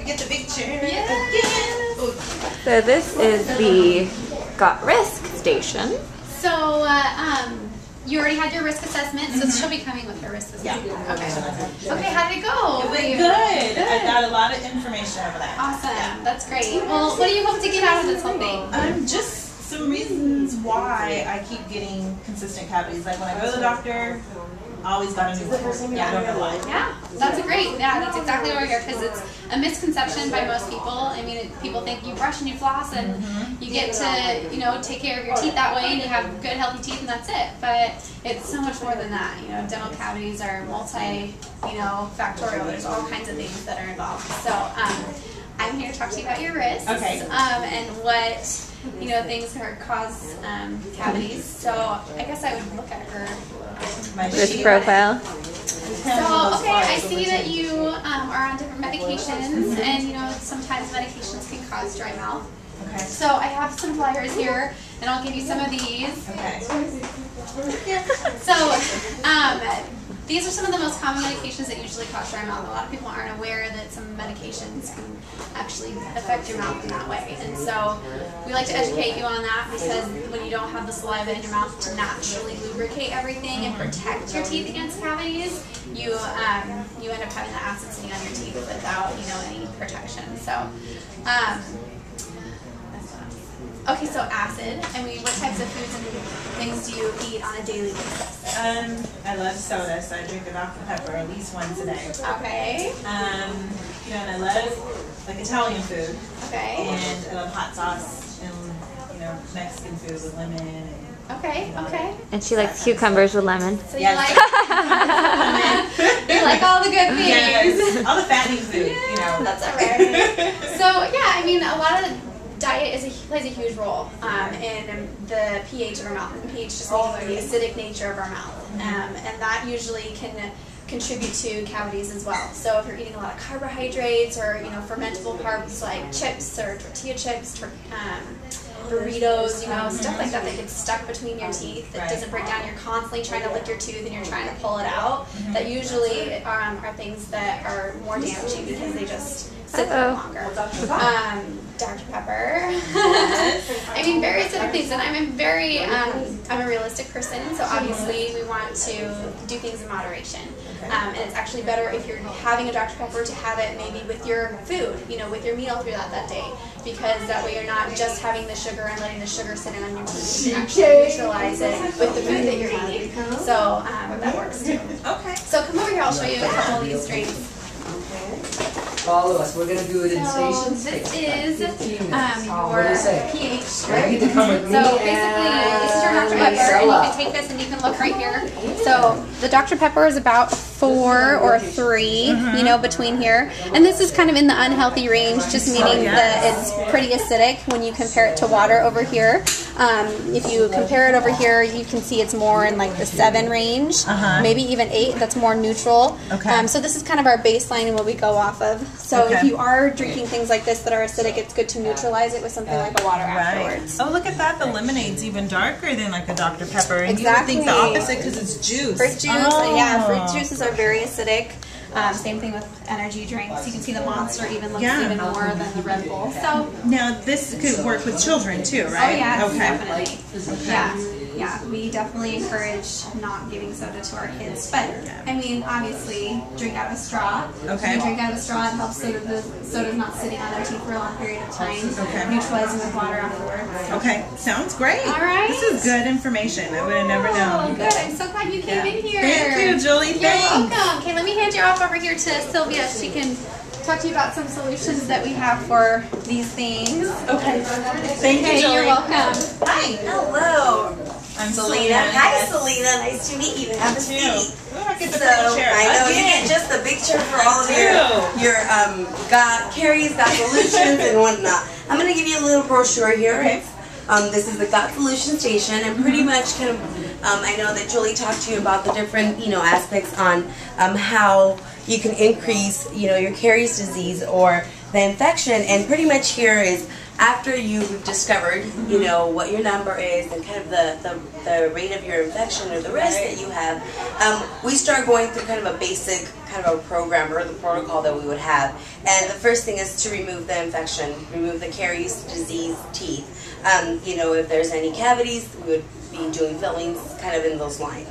get the picture. Yes. So this is the gut risk station. So, you already had your risk assessment, so she'll be coming with her risk assessment. Yeah. Okay. Okay, how did it go? It went good. I got a lot of information over that. Awesome. Yeah. That's great. Well, what do you hope to get out of this whole thing? Just some reasons why I keep getting consistent cavities. Like when I go to the doctor, I always got a new one. Yeah, I don't know why. Yeah, that's that's exactly why we're here, because it's a misconception by most people. I mean, people think you brush and you floss and you get to, you know, take care of your teeth that way and you have good healthy teeth and that's it. But it's so much more than that. You know, dental cavities are factorial. There's all kinds of things that are involved. So I'm here to talk to you about your risks. Okay. And what, things cause cavities. So I guess I would look at her Risk profile. So, okay, I see that you are on different medications, and sometimes medications can cause dry mouth. Okay. So I have some flyers here, and I'll give you some of these. Okay. So, these are some of the most common medications that usually cause dry mouth. A lot of people aren't aware that some medications can actually affect your mouth in that way. And so we like to educate you on that, because when you don't have the saliva in your mouth to naturally lubricate everything and protect your teeth against cavities, you end up having the acid sitting on your teeth without any protection. So okay, so acid. What types of foods and things do you eat on a daily basis? I love soda, so I drink a Dr. Pepper at least once a day. Okay. And I love Italian food. Okay. And I love hot sauce and Mexican food with lemon. And, okay. Okay. And she likes cucumbers with lemon. So you like you like all the good things. Yes. All the fattening food. Yeah, that's alright. So yeah, a lot of diet plays a huge role in the pH of our mouth. And pH just means the acidic nature of our mouth, and that usually can contribute to cavities as well. So if you're eating a lot of carbohydrates or fermentable carbs like chips or tortilla chips, burritos, stuff like that gets stuck between your teeth that doesn't break down. You're constantly trying to lick your tooth and you're trying to pull it out. That usually are things that are more damaging because they just sit there longer. Dr. Pepper. Various different things, and I'm a realistic person, so obviously we want to do things in moderation. And it's actually better if you're having a Dr. Pepper to have it maybe with your food, with your meal throughout that day, because that way you're not just having the sugar and letting the sugar sit in on your teeth. You can actually neutralize it with the food that you're eating. So that works too. Okay. So come over here, I'll show you a couple of these drinks. Follow us. We're going to do it in stations. This is your pH. Right? So basically, this is your Dr. Pepper, and you can take this and you can look right here. So the Dr. Pepper is about 4 or 3, between here. And this is kind of in the unhealthy range, just meaning that it's pretty acidic when you compare it to water over here. If you compare it over here, you can see it's more in like the 7 range, maybe even 8. That's more neutral. Okay. So this is kind of our baseline and what we go off of. So if you are drinking things like this that are acidic, it's good to neutralize it with something like a water afterwards. Oh, look at that. The lemonade's even darker than like a Dr. Pepper. And Exactly. you would think the opposite because it's juice. Fruit juice, yeah, fruit juices are very acidic. Same thing with energy drinks. You can see the Monster even looks even more than the Red Bull. So now this could work with children too, right? Oh yeah, definitely. Yeah, we definitely encourage not giving soda to our kids. But obviously, drink out of a straw. Okay. When you drink out of a straw, it helps so that the soda's not sitting on their teeth for a long period of time. Neutralizing with water afterwards. Okay, sounds great. All right. This is good information. I would have never known. Good. I'm so glad you came in here. Thank you, Julie. Thanks. You're welcome. Okay, let me hand you off over here to Sylvia. She can talk to you about some solutions that we have for these things. Okay. Thank you, Julie. You're welcome. Hi. Hello. I'm Selena. Hi, Selena. Nice to meet you. Have a seat. I get the I know you get just the big chair for all of your caries, got solutions, and whatnot. I'm gonna give you a little brochure here. Okay. This is the Gut Solution Station, and pretty much kind of I know that Julie talked to you about the different aspects on how you can increase your caries disease or the infection. And pretty much here is after you've discovered, you know, what your number is and kind of the rate of your infection or the risk that you have, we start going through kind of a basic kind of a program or the protocol that we would have. And the first thing is to remove the infection, remove the caries, disease, teeth. You know, if there's any cavities, we would be doing fillings kind of in those lines.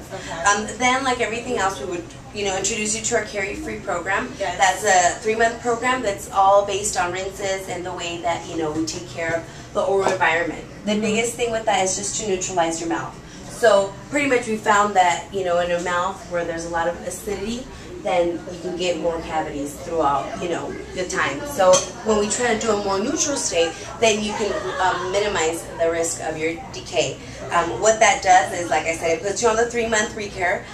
Then, like everything else, we would, you know, introduce you to our carie-free program. That's a 3-month program that's all based on rinses and the way that, you know, we take care of the oral environment. The biggest thing with that is just to neutralize your mouth. So pretty much we found that, you know, in a mouth where there's a lot of acidity, then you can get more cavities throughout, you know, the time. So when we try to do a more neutral state, then you can minimize the risk of your decay. What that does is, like I said, it puts you on the 3-month recare.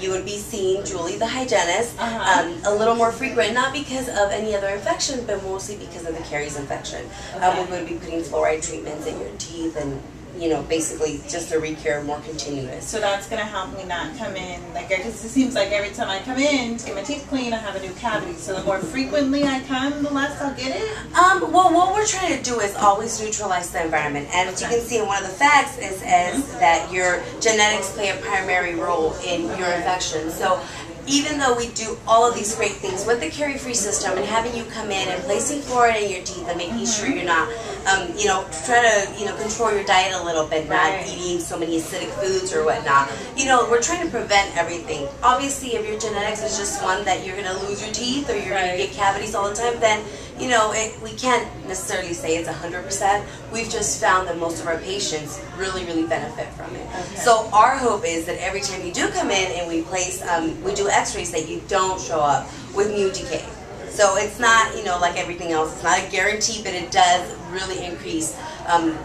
You would be seeing Julie, the hygienist, a little more frequent, not because of any other infection, but mostly because of the caries infection. We would be putting fluoride treatments in your teeth and, you know, basically just a recare more continuous. So that's going to help me not come in, like, because it seems like every time I come in to get my teeth cleaned, I have a new cavity. So the more frequently I come, the less I'll get it? Well, what we're trying to do is always neutralize the environment. And as you can see in one of the facts is that your genetics play a primary role in your infection. So even though we do all of these great things with the carie-free system and having you come in and placing fluoride in your teeth and making sure you're not, you know, try to, you know, control your diet a little bit, not eating so many acidic foods or whatnot. You know, we're trying to prevent everything. Obviously, if your genetics is just one that you're going to lose your teeth or you're going to get cavities all the time, then, you know, we can't necessarily say it's 100%. We've just found that most of our patients really, really benefit from it. So our hope is that every time you do come in and we place, we do x-rays, that you don't show up with new decay. So it's not, you know, like everything else, it's not a guarantee, but it does really increase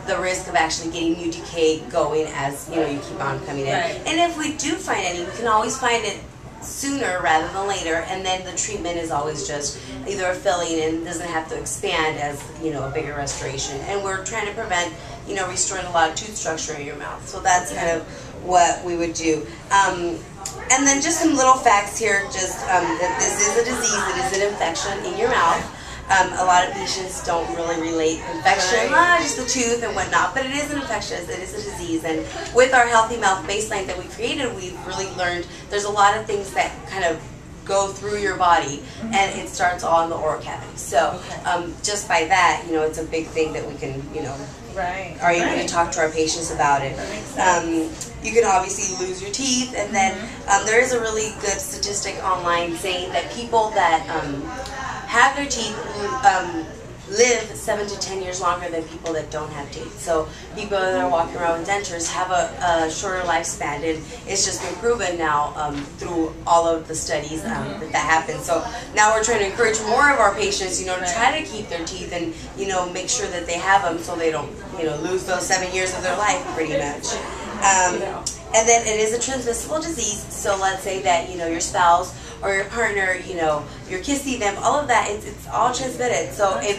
the risk of actually getting new decay going as, you know, you keep on coming in. And if we do find any, we can always find it sooner rather than later, and then the treatment is always just either a filling and doesn't have to expand as, you know, a bigger restoration. And we're trying to prevent, you know, restoring a lot of tooth structure in your mouth. So that's kind of what we would do. And then just some little facts here, just that this is a disease, it is an infection in your mouth. A lot of patients don't really relate infection, just the tooth and whatnot, but it is an infectious, it is a disease. And with our Healthy Mouth baseline that we created, we've really learned there's a lot of things that kind of go through your body, and it starts all in the oral cavity. So just by that, you know, it's a big thing that we can, you know, are able to talk to our patients about it. You can obviously lose your teeth, and then there is a really good statistic online saying that people that have their teeth live 7 to 10 years longer than people that don't have teeth. So people that are walking around with dentures have a shorter lifespan, and it's just been proven now through all of the studies that happens. So now we're trying to encourage more of our patients, you know, to try to keep their teeth and, you know, make sure that they have them so they don't, you know, lose those 7 years of their life pretty much. And then it is a transmissible disease, so let's say that, you know, your spouse or your partner, you know, you're kissing them, all of that, it's all transmitted. So if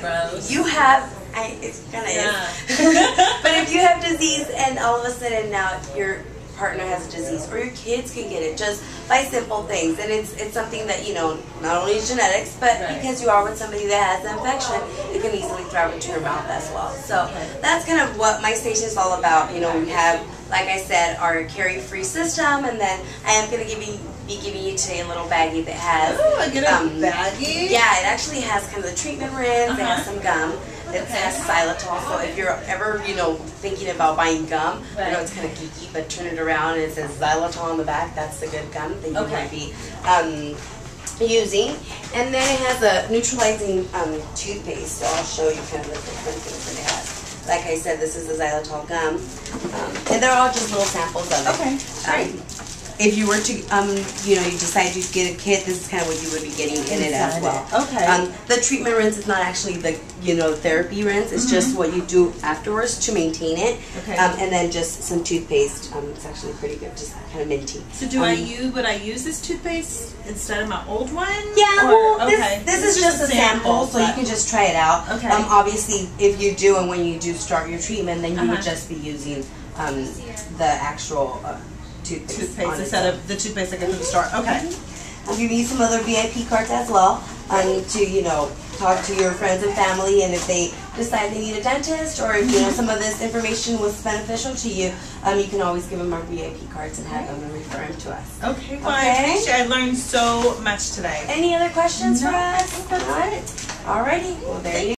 you have, it kind of is, but if you have disease and all of a sudden now your partner has a disease, or your kids can get it just by simple things, and it's something that, you know, not only is genetics, but because you are with somebody that has an infection, it can easily thrive into your mouth as well. So that's kind of what my station is all about. You know, we have, like I said, our carie-free system, and then I am going to be giving you today a little baggie that has, I get a baggie? Yeah, it actually has kind of the treatment rinse, it has some gum. It has xylitol, so if you're ever, you know, thinking about buying gum, I know it's kind of geeky, but turn it around and it says xylitol on the back. That's the good gum that you might be using. And then it has a neutralizing toothpaste, so I'll show you kind of the different things that it has. Like I said, this is the xylitol gum, and they're all just little samples of it. Okay, great. If you were to, you know, you decide to get a kit, this is kind of what you would be getting in it as well. Okay. The treatment rinse is not actually the, you know, therapy rinse. It's just what you do afterwards to maintain it. Okay. And then just some toothpaste. It's actually pretty good, just kind of minty. So would I use this toothpaste instead of my old one? Yeah, well, this is just a sample, so you can just try it out. Okay. Obviously, if you do, and when you do start your treatment, then you would just be using the actual toothpaste instead of the toothpaste I get from the store. Okay. I'll give you some other VIP cards as well. to, you know, talk to your friends and family, and if they decide they need a dentist, or if, you know, some of this information was beneficial to you, you can always give them our VIP cards and have them and refer them to us. Okay, well, I appreciate it. I learned so much today. Any other questions for us? That's it. Alrighty, well there you go.